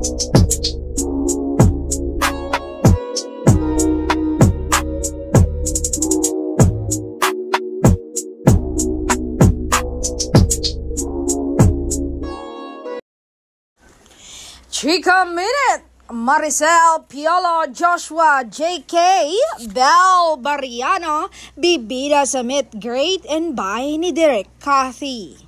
Chika Minute! Maricel, Piolo, Joshua, JK, Bel Bariano, bibida sa Meet Great and Buy ni Direk Cathy.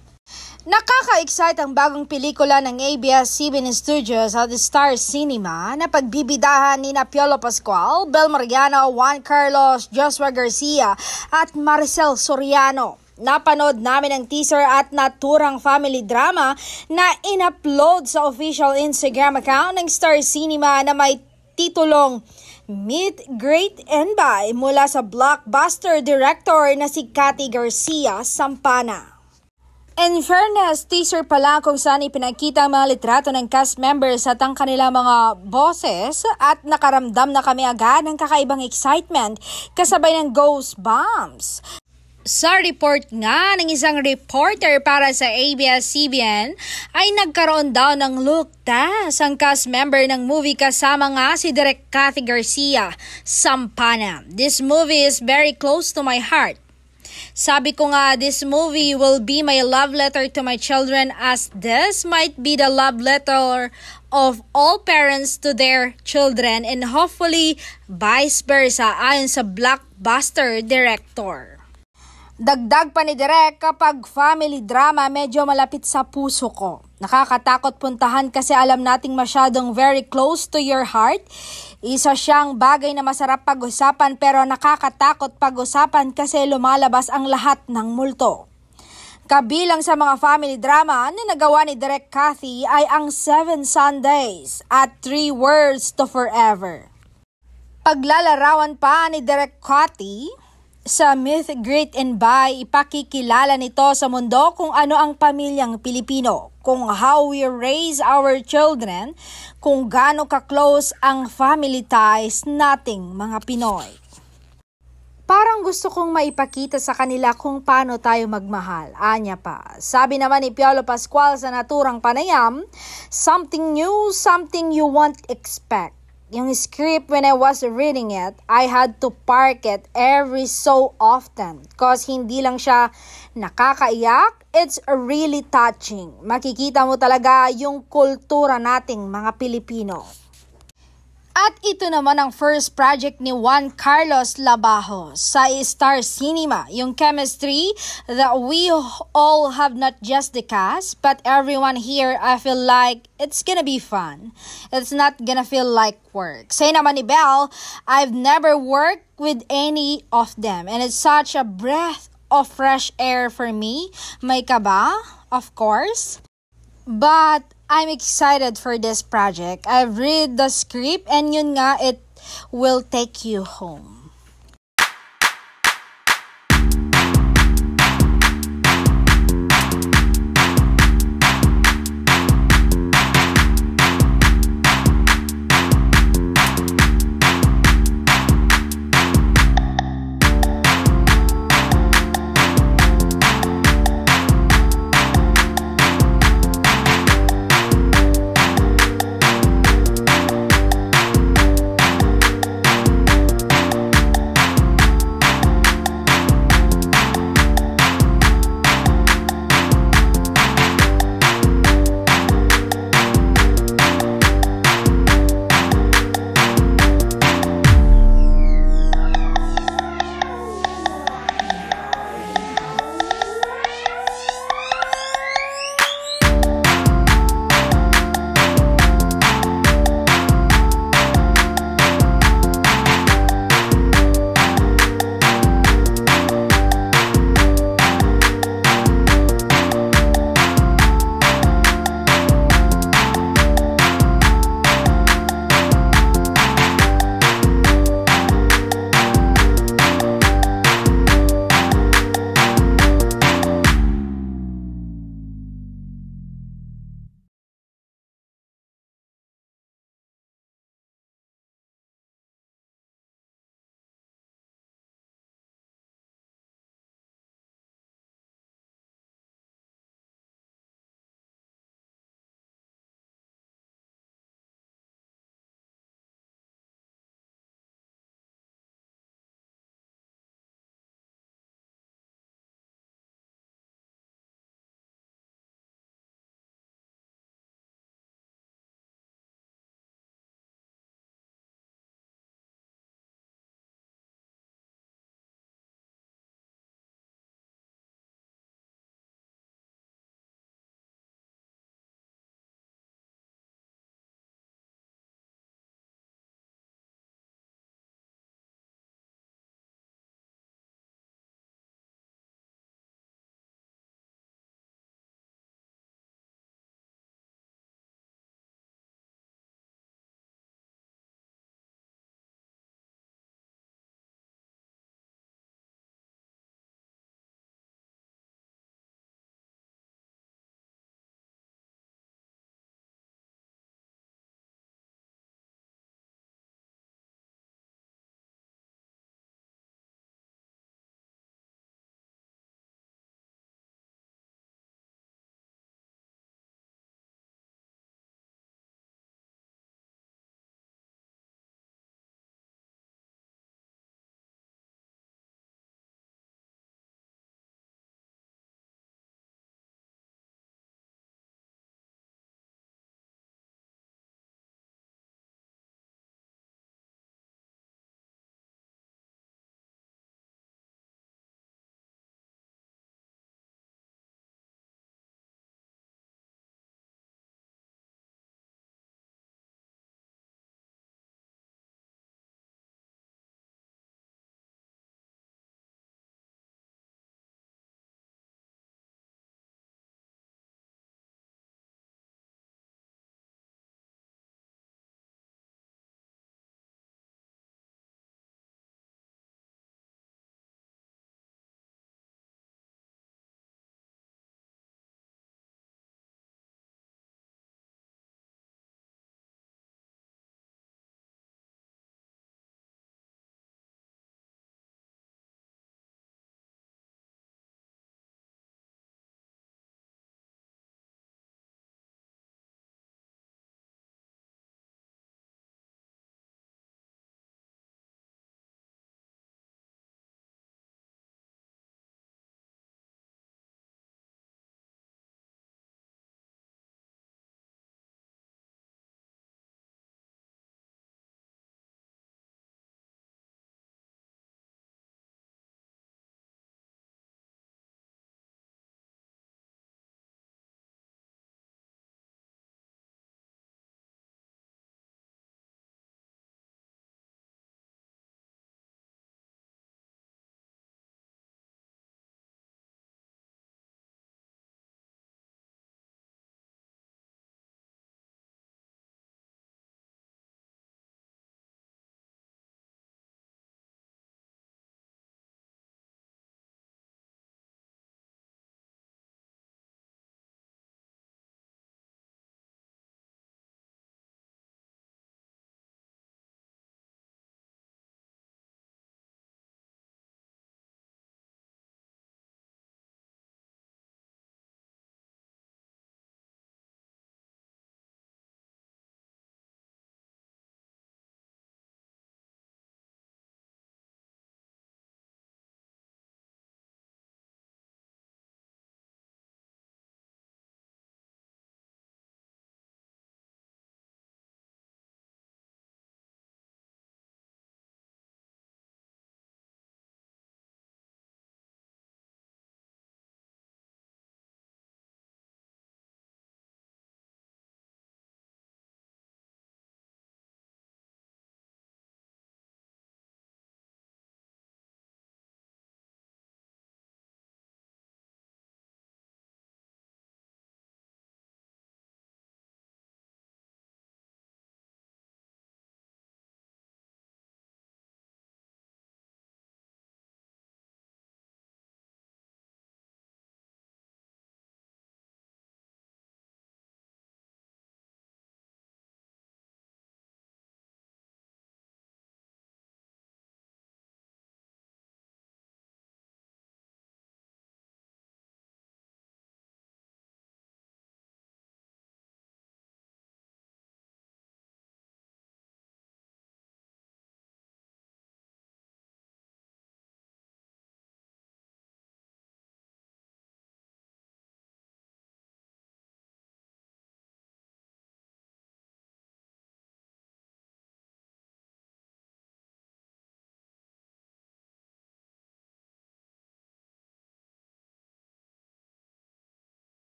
Nakaka-excite ang bagong pelikula ng ABS-CBN Studios at Star Cinema na pagbibidahan ni Piolo Pascual, Bel Mariano, Juan Carlos, Joshua Garcia at Maricel Soriano. Napanood namin ang teaser at naturang family drama na in-upload sa official Instagram account ng Star Cinema na may titulong Meet Great and Buy mula sa blockbuster director na si Cathy Garcia Sampana. In fairness, teaser pala kung saan ipinakita ang mga litrato ng cast members at ang kanilang mga boses at nakaramdam na kami agad ng kakaibang excitement kasabay ng goosebumps. Sa report nga ng isang reporter para sa ABS-CBN ay nagkaroon daw ng look test ang cast member ng movie kasama nga si Direk Cathy Garcia Sampana. This movie is very close to my heart. Sabi ko nga, this movie will be my love letter to my children as this might be the love letter of all parents to their children and hopefully vice versa ayon sa blockbuster director. Dagdag pa ni Direk, kapag family drama medyo malapit sa puso ko. Nakakatakot puntahan kasi alam nating masyadong very close to your heart. Isa siyang bagay na masarap pag-usapan pero nakakatakot pag-usapan kasi lumalabas ang lahat ng multo. Kabilang sa mga family drama na nagawa ni Direk Cathy ay ang 7 Sundays at 3 Words to Forever. Paglalarawan pa ni Direk Cathy sa Meet Great and Buy, ipakikilala nito sa mundo kung ano ang pamilyang Pilipino, kung how we raise our children, kung gaano ka-close ang family ties nating mga Pinoy. Parang gusto kong maipakita sa kanila kung paano tayo magmahal. Anya pa. Sabi naman ni Piolo Pascual sa naturang panayam, something new, something you won't expect. Yung script, when I was reading it, I had to park it every so often because hindi lang siya nakakaiyak, it's really touching. Makikita mo talaga yung kultura nating mga Pilipino. At ito naman ang first project ni Juan Carlos Labajo sa Star Cinema, yung chemistry that we all have, not just the cast, but everyone here. I feel like it's gonna be fun. It's not gonna feel like work. Say naman ni Bel, I've never worked with any of them and it's such a breath of fresh air for me. May kaba, of course. But I'm excited for this project. I've read the script and yun nga, it will take you home.